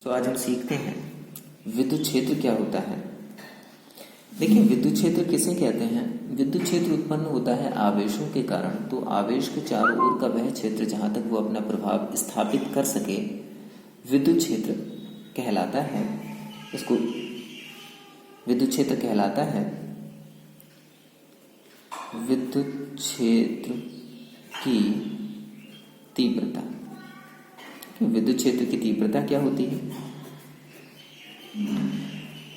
तो आज हम सीखते हैं विद्युत क्षेत्र क्या होता है। देखिए, विद्युत क्षेत्र किसे कहते हैं। विद्युत क्षेत्र उत्पन्न होता है आवेशों के कारण। तो आवेश के चारों ओर का वह क्षेत्र जहाँ तक वो अपना प्रभाव स्थापित कर सके विद्युत क्षेत्र कहलाता है। इसको विद्युत क्षेत्र कहलाता है। विद्युत क्षेत्र की तीव्रता। विद्युत क्षेत्र की तीव्रता क्या होती है।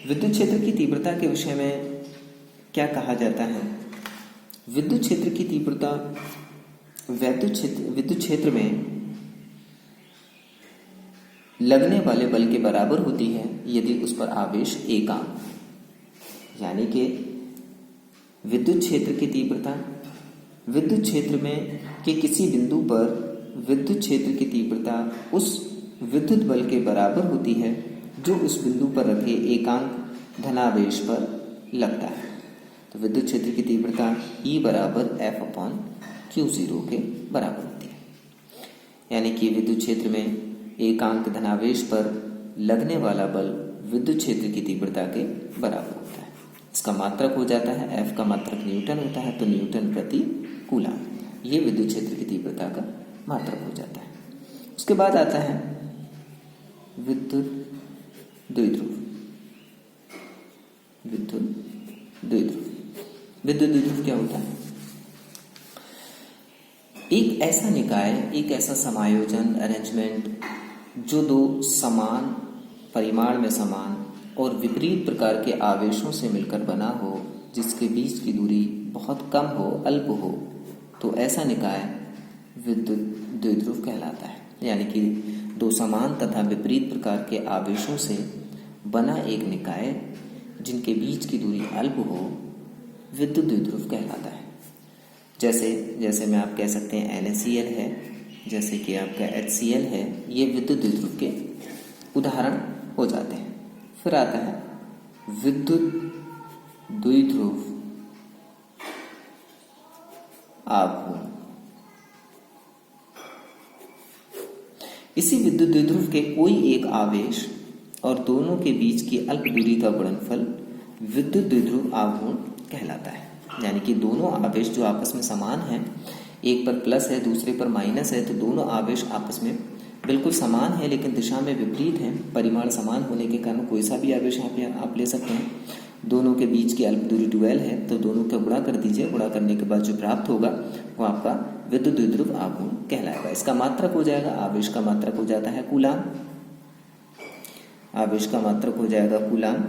विद्युत क्षेत्र की तीव्रता के विषय में क्या कहा जाता है। विद्युत क्षेत्र की तीव्रता विद्युत क्षेत्र में लगने वाले बल के बराबर होती है यदि उस पर आवेश एकांक, यानी कि विद्युत क्षेत्र की तीव्रता विद्युत क्षेत्र में के किसी बिंदु पर विद्युत क्षेत्र की तीव्रता उस विद्युत बल के बराबर होती है जो उस बिंदु पर रखे एकांक धनावेश पर लगता है। तो विद्युत क्षेत्र की तीव्रता E बराबर F/Q0 के बराबर होती है, यानी कि विद्युत क्षेत्र में एकांक धनावेश पर लगने वाला बल विद्युत क्षेत्र की तीव्रता के बराबर होता है। इसका मात्रक हो जाता है, F का मात्रक न्यूटन होता है, तो न्यूटन प्रति कूलम। ये विद्युत क्षेत्र की तीव्रता का मात्रक हो जाता है। उसके बाद आता है विद्युत द्विध्रुव। विद्युत द्विध्रुव क्या होता है। एक ऐसा निकाय, एक ऐसा समायोजन, अरेंजमेंट जो दो समान परिमाण में समान और विपरीत प्रकार के आवेशों से मिलकर बना हो, जिसके बीच की दूरी बहुत कम हो, अल्प हो, तो ऐसा निकाय विद्युत द्विध्रुव कहलाता है। यानी कि दो समान तथा विपरीत प्रकार के आवेशों से बना एक निकाय जिनके बीच की दूरी अल्प हो, विद्युत द्विध्रुव कहलाता है। जैसे में आप कह सकते हैं NaCl है, जैसे कि आपका HCl है, ये विद्युत द्विध्रुव के उदाहरण हो जाते हैं। फिर आता है विद्युत द्विध्रुव आघूर्ण। इसी विद्युत द्विध्रुव के कोई एक आवेश और दोनों के बीच की अल्प दूरी का गुणनफल विद्युत द्विध्रुव आघूर्ण कहलाता है। यानी कि दोनों आवेश जो आपस में समान हैं, एक पर प्लस है दूसरे पर माइनस है, तो दोनों आवेश आपस में बिल्कुल समान है लेकिन दिशा में विपरीत हैं। परिमाण समान होने के कारण कोई सा भी आवेश यहाँ पे आप ले सकते हैं। दोनों के बीच की अल्प दूरी 12 है, तो दोनों का गुणा कर दीजिए। गुणा करने के बाद जो प्राप्त होगा वो आपका विद्युत द्विध्रुव आघूर्ण कहलाएगा। इसका मात्रक हो जाएगा, आवेश का मात्रक हो जाता है कूलाम। आवेश का मात्रक हो जाएगा कूलाम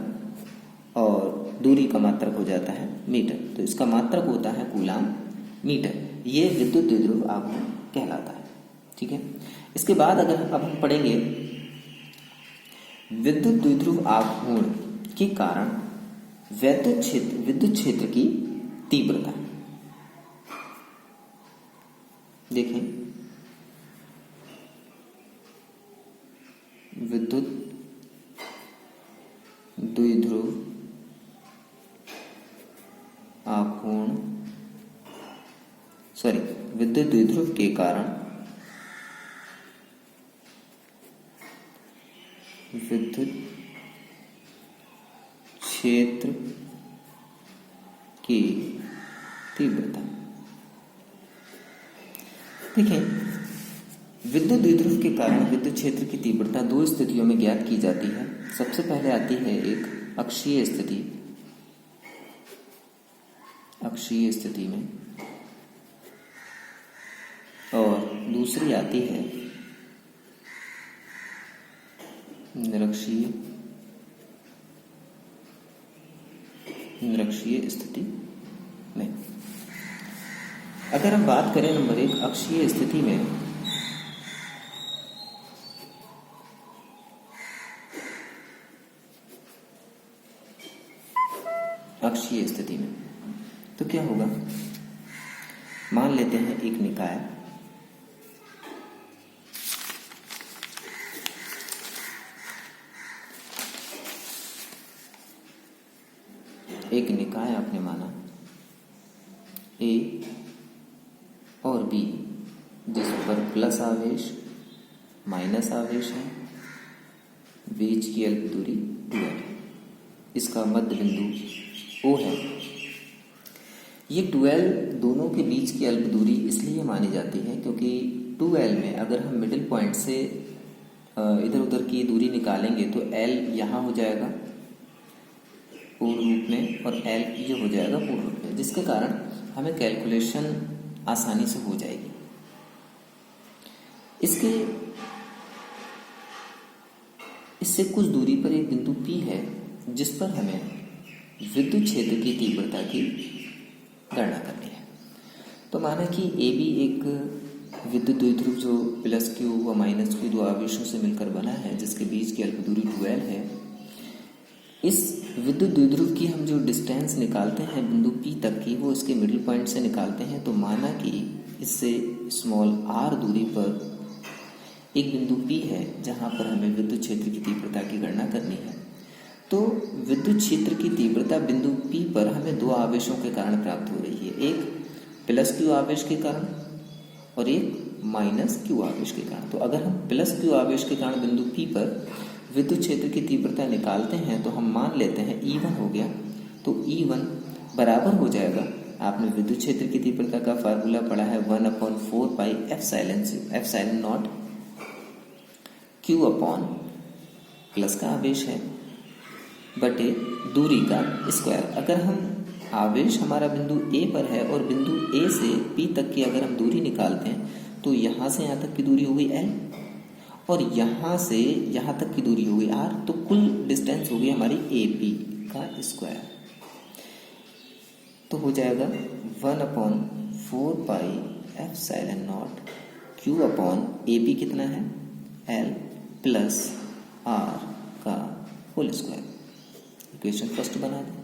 और दूरी का मात्रक हो जाता है मीटर। तो इसका मात्रक होता है कूलाम मीटर। ये विद्युत द्विध्रुव आघूर्ण कहलाता है। ठीक है। इसके बाद अगर अब हम पढ़ेंगे विद्युत द्विध्रुव आघूर्ण के कारण विद्युत क्षेत्र की तीव्रता। देखें, विद्युत द्विध्रुव आघूर्ण विद्युत द्विध्रुव के कारण विद्युत क्षेत्र की तीव्रता। देखिए, विद्युत द्विध्रुव के कारण विद्युत क्षेत्र की तीव्रता दो स्थितियों में ज्ञात की जाती है। सबसे पहले आती है एक अक्षीय स्थिति। अक्षीय स्थिति में, और दूसरी आती है निरक्षीय स्थिति में। अगर हम बात करें नंबर 1 अक्षीय स्थिति में, अक्षीय स्थिति में तो क्या होगा। मान लेते हैं एक निकाय, आपने माना A और B, जिस पर प्लस आवेश माइनस आवेश है, बीच की अल्प दूरी 2l, इसका मध्य बिंदु O है। ये 2l दोनों के बीच की अल्प दूरी इसलिए मानी जाती है क्योंकि 2l में अगर हम मिडिल पॉइंट से इधर उधर की दूरी निकालेंगे तो l यहाँ हो जाएगा पूर्ण रूप में और l ये हो जाएगा पूर्ण रूप में, जिसके कारण हमें कैलकुलेशन आसानी से हो जाएगी। इससे कुछ दूरी पर एक बिंदु P है जिस पर हमें विद्युत क्षेत्र की तीव्रता की गणना करनी है। तो माना कि AB एक विद्युत द्विध्रुव जो +q व -q दो आवेशों से मिलकर बना है, जिसके बीच की अल्प दूरी 2l है। इस विद्युत द्विध्रुव की हम जो डिस्टेंस निकालते हैं बिंदु P तक की, वो इसके मिडिल पॉइंट से निकालते हैं। तो माना कि इससे स्मॉल r दूरी पर एक बिंदु P है जहां पर हमें विद्युत क्षेत्र की तीव्रता की गणना करनी है। तो विद्युत क्षेत्र की तीव्रता बिंदु P पर हमें दो आवेशों के कारण प्राप्त हो रही है, एक +q आवेश के कारण और एक -q आवेश के कारण। तो अगर हम +q आवेश के कारण बिंदु P पर विद्युत क्षेत्र की तीव्रता निकालते हैं तो हम मान लेते हैं E1 हो गया। तो E1 बराबर हो जाएगा, आपने विद्युत क्षेत्र की तीव्रता का फार्मूला पढ़ा है 1/4 pi epsilon not q upon plus का आवेश है बटे दूरी का स्क्वायर। अगर हम आवेश हमारा बिंदु A पर है और बिंदु A से P तक की अगर हम दूरी निकालते हैं तो यहाँ से यहाँ तक की दूरी हो गई l और यहाँ से यहाँ तक की दूरी हो गई r, तो कुल डिस्टेंस हो गई हमारी AP का स्क्वायर। तो हो जाएगा 1/4 pi epsilon not q upon AP कितना है l प्लस r का होल स्क्वायर। इक्वेशन फर्स्ट बना दें।